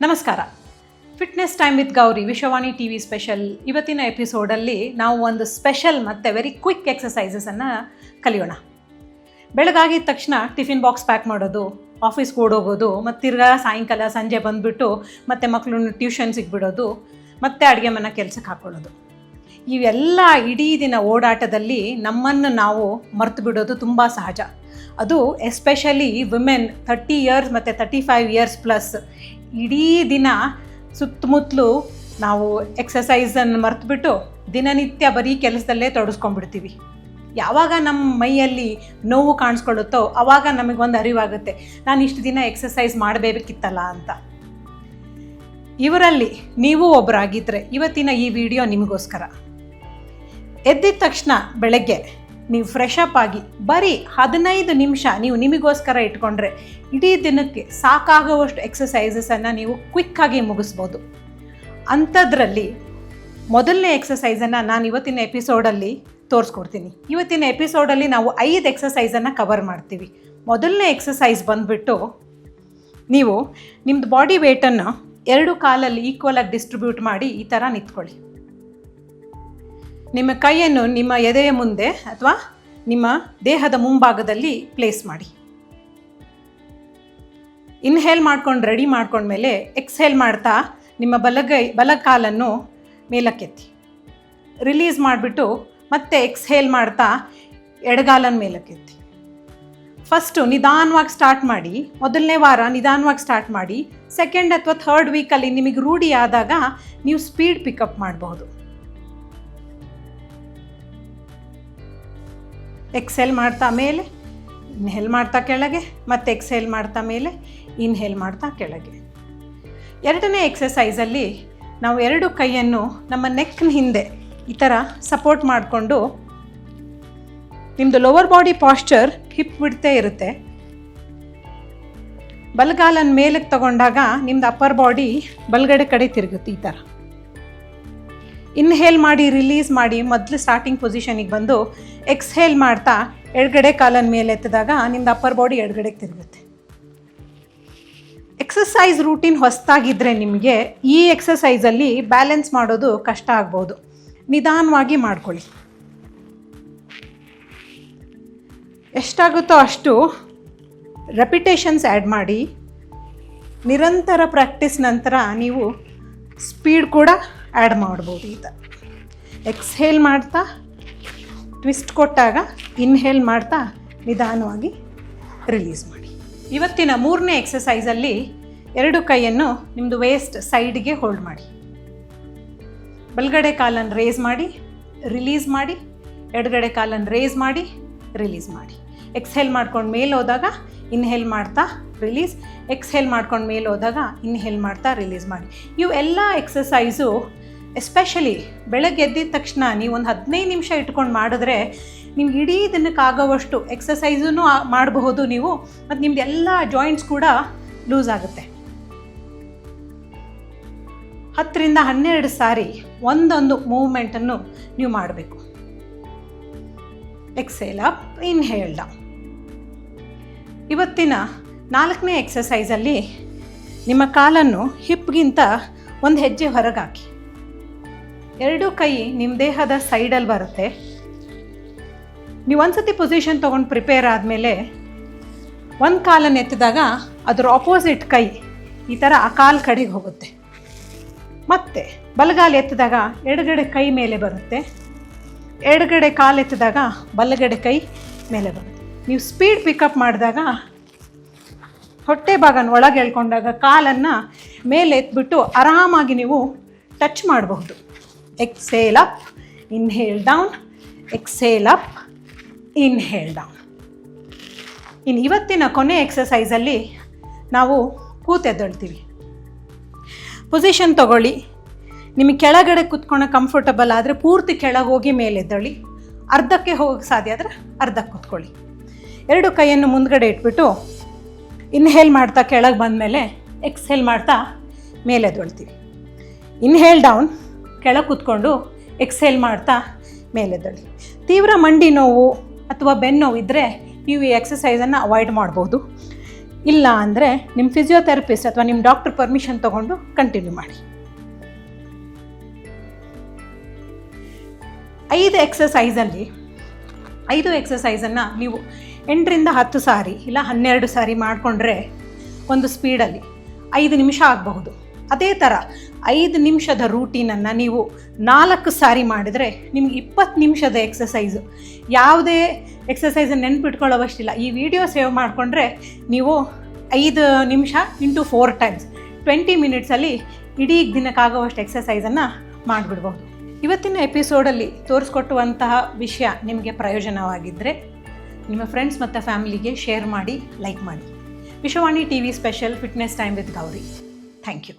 ನಮಸ್ಕಾರ. Fitness time with Gauri Vishwavani T V special. ಇವತ್ತಿನ ಎಪಿಸೋಡಲ್ಲಿ ನಾವು ಒಂದು ಸ್ಪೆಷಲ್ ಮತ್ತು ವೆರಿ ಕ್ವಿಕ್ ಎಕ್ಸಸೈಸಸನ್ನು ಕಲಿಯೋಣ. ಬೆಳಗಾಗಿದ ತಕ್ಷಣ ಟಿಫಿನ್ ಬಾಕ್ಸ್ ಪ್ಯಾಕ್ ಮಾಡೋದು, ಆಫೀಸ್ಗೆ ಓಡೋಗೋದು, ಮತ್ತು ತಿರ್ಗಾ ಸಾಯಂಕಾಲ ಸಂಜೆ ಬಂದುಬಿಟ್ಟು ಮತ್ತೆ ಮಕ್ಕಳನ್ನ ಟ್ಯೂಷನ್ಸಿಗೆ ಬಿಡೋದು, ಮತ್ತು ಅಡುಗೆ ಮನೆ ಕೆಲಸಕ್ಕೆ ಹಾಕ್ಕೊಳ್ಳೋದು. ಇವೆಲ್ಲ ಇಡೀ ದಿನ ಓಡಾಟದಲ್ಲಿ ನಮ್ಮನ್ನು ನಾವು ಮರೆತು ಬಿಡೋದು ತುಂಬ ಸಹಜ. ಅದು ಎಸ್ಪೆಷಲಿ ವಿಮೆನ್ 30 ಇಯರ್ಸ್ ಮತ್ತು 35 ಇಯರ್ಸ್ ಪ್ಲಸ್ ಇಡೀ ದಿನ ಸುತ್ತಮುತ್ತಲೂ ನಾವು ಎಕ್ಸಸೈಸನ್ನು ಮರೆತುಬಿಟ್ಟು ದಿನನಿತ್ಯ ಬರೀ ಕೆಲಸದಲ್ಲೇ ತೊಡಸ್ಕೊಂಡ್ಬಿಡ್ತೀವಿ. ಯಾವಾಗ ನಮ್ಮ ಮೈಯಲ್ಲಿ ನೋವು ಕಾಣಿಸ್ಕೊಳ್ಳುತ್ತೋ ಆವಾಗ ನಮಗೊಂದು ಅರಿವಾಗುತ್ತೆ, ನಾನು ಇಷ್ಟು ದಿನ ಎಕ್ಸಸೈಸ್ ಮಾಡಬೇಕಿತ್ತಲ್ಲ ಅಂತ. ಇವರಲ್ಲಿ ನೀವು ಒಬ್ಬರಾಗಿದ್ದರೆ ಇವತ್ತಿನ ಈ ವಿಡಿಯೋ ನಿಮಗೋಸ್ಕರ. ಎದ್ದಿದ ತಕ್ಷಣ ಬೆಳಗ್ಗೆ ನೀವು ಫ್ರೆಶ್ ಅಪ್ ಆಗಿ ಬರೀ 15 ನಿಮಿಷ ನೀವು ನಿಮಗೋಸ್ಕರ ಇಟ್ಕೊಂಡ್ರೆ ಇಡೀ ದಿನಕ್ಕೆ ಸಾಕಾಗುವಷ್ಟು ಎಕ್ಸಸೈಸಸನ್ನು ನೀವು ಕ್ವಿಕ್ಕಾಗಿ ಮುಗಿಸ್ಬೋದು. ಅಂಥದ್ರಲ್ಲಿ ಮೊದಲನೇ ಎಕ್ಸಸೈಸನ್ನು ನಾನು ಇವತ್ತಿನ ಎಪಿಸೋಡಲ್ಲಿ ತೋರಿಸ್ಕೊಡ್ತೀನಿ. ಇವತ್ತಿನ ಎಪಿಸೋಡಲ್ಲಿ ನಾವು 5 ಎಕ್ಸಸೈಸನ್ನು ಕವರ್ ಮಾಡ್ತೀವಿ. ಮೊದಲನೇ ಎಕ್ಸಸೈಸ್ ಬಂದುಬಿಟ್ಟು, ನೀವು ನಿಮ್ಮದು ಬಾಡಿ ವೇಟನ್ನು 2 ಕಾಲಲ್ಲಿ ಈಕ್ವಲಾಗಿ ಡಿಸ್ಟ್ರಿಬ್ಯೂಟ್ ಮಾಡಿ ಈ ಥರ ನಿಂತ್ಕೊಳ್ಳಿ. ನಿಮ್ಮ ಕೈಯನ್ನು ನಿಮ್ಮ ಎದೆಯ ಮುಂದೆ ಅಥವಾ ನಿಮ್ಮ ದೇಹದ ಮುಂಭಾಗದಲ್ಲಿ ಪ್ಲೇಸ್ ಮಾಡಿ. ಇನ್ಹೇಲ್ ಮಾಡ್ಕೊಂಡು ರೆಡಿ ಮಾಡ್ಕೊಂಡ್ಮೇಲೆ ಎಕ್ಸ್ಹೇಲ್ ಮಾಡ್ತಾ ನಿಮ್ಮ ಬಲ ಕಾಲನ್ನು ಮೇಲಕ್ಕೆತ್ತಿ ರಿಲೀಸ್ ಮಾಡಿಬಿಟ್ಟು ಮತ್ತೆ ಎಕ್ಸ್ಹೇಲ್ ಮಾಡ್ತಾ ಎಡಗಾಲನ ಮೇಲಕ್ಕೆತ್ತಿ. ಫಸ್ಟು ನಿಧಾನವಾಗಿ ಸ್ಟಾರ್ಟ್ ಮಾಡಿ, ಮೊದಲನೇ ವಾರ ನಿಧಾನವಾಗಿ ಸ್ಟಾರ್ಟ್ ಮಾಡಿ. ಸೆಕೆಂಡ್ ಅಥವಾ ಥರ್ಡ್ ವೀಕಲ್ಲಿ ನಿಮಗೆ ರೂಢಿ ಆದಾಗ ನೀವು ಸ್ಪೀಡ್ ಪಿಕಪ್ ಮಾಡಬಹುದು. ಎಕ್ಸೆಲ್ ಮಾಡ್ತಾ ಮೇಲೆ, ಇನ್ಹೇಲ್ ಮಾಡ್ತಾ ಕೆಳಗೆ, ಮತ್ತು ಎಕ್ಸೆಲ್ ಮಾಡ್ತಾ ಮೇಲೆ, ಇನ್ಹೇಲ್ ಮಾಡ್ತಾ ಕೆಳಗೆ. ಎರಡನೇ ಎಕ್ಸಸೈಸಲ್ಲಿ ನಾವು 2 ಕೈಯನ್ನು ನಮ್ಮ ನೆಕ್ನ ಹಿಂದೆ ಈ ಥರ ಸಪೋರ್ಟ್ ಮಾಡಿಕೊಂಡು, ನಿಮ್ಮದು ಲೋವರ್ ಬಾಡಿ ಪಾಶ್ಚರ್ ಹಿಪ್ ಬಿಡ್ತೇ ಇರುತ್ತೆ. ಬಲಗಾಲನ ಮೇಲಕ್ಕೆ ತಗೊಂಡಾಗ ನಿಮ್ಮದು ಅಪ್ಪರ್ ಬಾಡಿ ಬಲಗಡೆ ಕಡೆ ತಿರುಗುತ್ತೆ ಈ ಥರ. ಇನ್ಹೇಲ್ ಮಾಡಿ ರಿಲೀಸ್ ಮಾಡಿ ಮೊದಲು ಸ್ಟಾರ್ಟಿಂಗ್ ಪೊಸಿಷನಿಗೆ ಬಂದು ಎಕ್ಸ್ಹೇಲ್ ಮಾಡ್ತಾ ಎಡಗಡೆ ಕಾಲನ ಮೇಲೆ ಎತ್ತಿದಾಗ ನಿಮ್ಮದು ಅಪ್ಪರ್ ಬಾಡಿ ಎಡಗಡೆಗೆ ತಿರುಗುತ್ತೆ. ಎಕ್ಸಸೈಸ್ ರೂಟೀನ್ ಹೊಸದಾಗಿದ್ದರೆ ನಿಮಗೆ ಈ ಎಕ್ಸಸೈಸಲ್ಲಿ ಬ್ಯಾಲೆನ್ಸ್ ಮಾಡೋದು ಕಷ್ಟ ಆಗ್ಬೋದು. ನಿಧಾನವಾಗಿ ಮಾಡ್ಕೊಳ್ಳಿ. ಎಷ್ಟಾಗುತ್ತೋ ಅಷ್ಟು ರೆಪಿಟೇಷನ್ಸ್ ಆ್ಯಡ್ ಮಾಡಿ. ನಿರಂತರ ಪ್ರಾಕ್ಟೀಸ್ ನಂತರ ನೀವು ಸ್ಪೀಡ್ ಕೂಡ ಆ್ಯಡ್ ಮಾಡ್ಬೋದು. ಈ ಥರ ಎಕ್ಸ್ಹೇಲ್ ಮಾಡ್ತಾ ಟ್ವಿಸ್ಟ್ ಕೊಟ್ಟಾಗ ಇನ್ಹೇಲ್ ಮಾಡ್ತಾ ನಿಧಾನವಾಗಿ ರಿಲೀಸ್ ಮಾಡಿ. ಇವತ್ತಿನ 3ನೇ ಎಕ್ಸಸೈಸಲ್ಲಿ 2 ಕೈಯನ್ನು ನಿಮ್ಮದು ವೇಸ್ಟ್ ಸೈಡ್ಗೆ ಹೋಲ್ಡ್ ಮಾಡಿ. ಬಲಗಡೆ ಕಾಲನ್ನು ರೇಸ್ ಮಾಡಿ, ರಿಲೀಸ್ ಮಾಡಿ, ಎಡಗಡೆ ಕಾಲನ್ನು ರೇಸ್ ಮಾಡಿ, ರಿಲೀಸ್ ಮಾಡಿ. ಎಕ್ಸ್ಹೇಲ್ ಮಾಡ್ಕೊಂಡು ಮೇಲೆ ಹೋದಾಗ ಇನ್ಹೇಲ್ ಮಾಡ್ತಾ ರಿಲೀಸ್, ಎಕ್ಸ್ಹೇಲ್ ಮಾಡ್ಕೊಂಡು ಮೇಲೆ ಹೋದಾಗ ಇನ್ಹೇಲ್ ಮಾಡ್ತಾ ರಿಲೀಸ್ ಮಾಡಿ. ಇವೆಲ್ಲ ಎಕ್ಸಸೈಸು ಎಸ್ಪೆಷಲಿ ಬೆಳಗ್ಗೆ ಎದ್ದಿದ ತಕ್ಷಣ ನೀವು ಒಂದು 15 ನಿಮಿಷ ಇಟ್ಕೊಂಡು ಮಾಡಿದ್ರೆ ನಿಮ್ಗೆ ಇಡೀ ದಿನಕ್ಕಾಗೋವಷ್ಟು ಎಕ್ಸಸೈಸೂ ಮಾಡಬಹುದು ನೀವು, ಮತ್ತು ನಿಮ್ದು ಎಲ್ಲ ಜಾಯಿಂಟ್ಸ್ ಕೂಡ ಲೂಸ್ ಆಗುತ್ತೆ. 10 ರಿಂದ 12 ಸಾರಿ ಒಂದೊಂದು ಮೂವ್ಮೆಂಟನ್ನು ನೀವು ಮಾಡಬೇಕು. Exhale up, inhale down. ಇವತ್ತಿನ 4ನೇ ಎಕ್ಸಸೈಸಲ್ಲಿ ನಿಮ್ಮ ಕಾಲನ್ನು ಹಿಪ್ಗಿಂತ ಒಂದು ಹೆಜ್ಜೆ ಹೊರಗೆ ಹಾಕಿ. 2 ಕೈ ನಿಮ್ಮ ದೇಹದ ಸೈಡಲ್ಲಿ ಬರುತ್ತೆ. ನೀವು ಒಂದ್ಸತಿ ಪೊಸಿಷನ್ ತೊಗೊಂಡು ಪ್ರಿಪೇರ್ ಆದಮೇಲೆ ಒಂದು ಕಾಲನ್ನು ಎತ್ತಿದಾಗ ಅದರ ಆಪೋಸಿಟ್ ಕೈ ಈ ಥರ ಆ ಕಾಲು ಕಡೆಗೆ ಹೋಗುತ್ತೆ. ಮತ್ತು ಬಲಗಾಲು ಎತ್ತಿದಾಗ ಎಡಗಡೆ ಕೈ ಮೇಲೆ ಬರುತ್ತೆ, ಎಡಗಡೆ ಕಾಲು ಎತ್ತಿದಾಗ ಬಲಗಡೆ ಕೈ ಮೇಲೆ ಬರುತ್ತೆ. ನೀವು ಸ್ಪೀಡ್ ಪಿಕಪ್ ಮಾಡಿದಾಗ ಹೊಟ್ಟೆ ಭಾಗನ ಒಳಗೆ ಎಳ್ಕೊಂಡಾಗ ಕಾಲನ್ನು ಮೇಲೆ ಎತ್ಬಿಟ್ಟು ಆರಾಮಾಗಿ ನೀವು ಟಚ್ ಮಾಡಬಹುದು. Exhale up, inhale down, exhale up, inhale down. ಇನ್ನು ಇವತ್ತಿನ ಕೊನೆ ಎಕ್ಸಸೈಸಲ್ಲಿ ನಾವು ಕೂತೆದ್ದೊಳ್ತೀವಿ. ಪೊಸಿಷನ್ ತಗೊಳ್ಳಿ. ನಿಮಗೆ ಕೆಳಗಡೆ ಕೂತ್ಕೊಳ್ಳೋ ಕಂಫರ್ಟಬಲ್ ಆದರೆ ಪೂರ್ತಿ ಕೆಳಗೆ ಹೋಗಿ ಮೇಲೆದ್ದೊಳ್ಳಿ. ಅರ್ಧಕ್ಕೆ ಹೋಗೋಕ್ಕೆ ಸಾಧ್ಯ ಆದರೆ ಅರ್ಧಕ್ಕೆ ಕೂತ್ಕೊಳ್ಳಿ. 2 ಕೈಯನ್ನು ಮುಂದ್ಗಡೆ ಇಟ್ಬಿಟ್ಟು ಇನ್ಹೇಲ್ ಮಾಡ್ತಾ ಕೆಳಗೆ ಬಂದಮೇಲೆ ಎಕ್ಸ್ಹೇಲ್ ಮಾಡ್ತಾ ಮೇಲೆದ್ದೊಳ್ತೀವಿ. ಇನ್ಹೇಲ್ ಡೌನ್, ಕೆಳಗೆ ಕೂತ್ಕೊಂಡು ಎಕ್ಸ್ಹೇಲ್ ಮಾಡ್ತಾ ಮೇಲೆದ್ದೊಳ್ಳಿ. ತೀವ್ರ ಮಂಡಿ ನೋವು ಅಥವಾ ಬೆನ್ನು ನೋವು ಇದ್ದರೆ ನೀವು ಈ ಎಕ್ಸಸೈಸನ್ನು ಅವಾಯ್ಡ್ ಮಾಡ್ಬೋದು. ಇಲ್ಲ ಅಂದರೆ ನಿಮ್ಮ ಫಿಸಿಯೋಥೆರಪಿಸ್ಟ್ ಅಥವಾ ನಿಮ್ಮ ಡಾಕ್ಟರ್ ಪರ್ಮಿಷನ್ ತೊಗೊಂಡು ಕಂಟಿನ್ಯೂ ಮಾಡಿ. 5 ಎಕ್ಸಸೈಸನ್ನು ನೀವು 8ರಿಂದ 10 ಸಾರಿ ಇಲ್ಲ 12 ಸಾರಿ ಮಾಡಿಕೊಂಡ್ರೆ ಒಂದು ಸ್ಪೀಡಲ್ಲಿ 5 ನಿಮಿಷ ಆಗಬಹುದು. ಅದೇ ಥರ 5 ನಿಮಿಷದ ರೂಟೀನನ್ನು ನೀವು 4 ಸಾರಿ ಮಾಡಿದರೆ ನಿಮ್ಗೆ 20 ನಿಮಿಷದ ಎಕ್ಸಸೈಸು. ಯಾವುದೇ ಎಕ್ಸಸೈಸನ್ನು ನೆನ್ಪಿಟ್ಕೊಳ್ಳೋವಷ್ಟಿಲ್ಲ. ಈ ವಿಡಿಯೋ ಸೇವ್ ಮಾಡಿಕೊಂಡ್ರೆ ನೀವು 5 ನಿಮಿಷ ಇಂಟು 4 ಟೈಮ್ಸ್ 20 ಮಿನಿಟ್ಸಲ್ಲಿ ಇಡೀ ದಿನಕ್ಕಾಗುವಷ್ಟು ಎಕ್ಸಸೈಸನ್ನು ಮಾಡಿಬಿಡ್ಬೋದು. ಇವತ್ತಿನ ಎಪಿಸೋಡಲ್ಲಿ ತೋರಿಸ್ಕೊಟ್ಟುವಂತಹ ವಿಷಯ ನಿಮಗೆ ಪ್ರಯೋಜನವಾಗಿದ್ದರೆ ನಿಮ್ಮ ಫ್ರೆಂಡ್ಸ್ ಮತ್ತು ಫ್ಯಾಮಿಲಿಗೆ ಶೇರ್ ಮಾಡಿ, ಲೈಕ್ ಮಾಡಿ. Vishwavani TV special fitness time with Gauri. Thank you.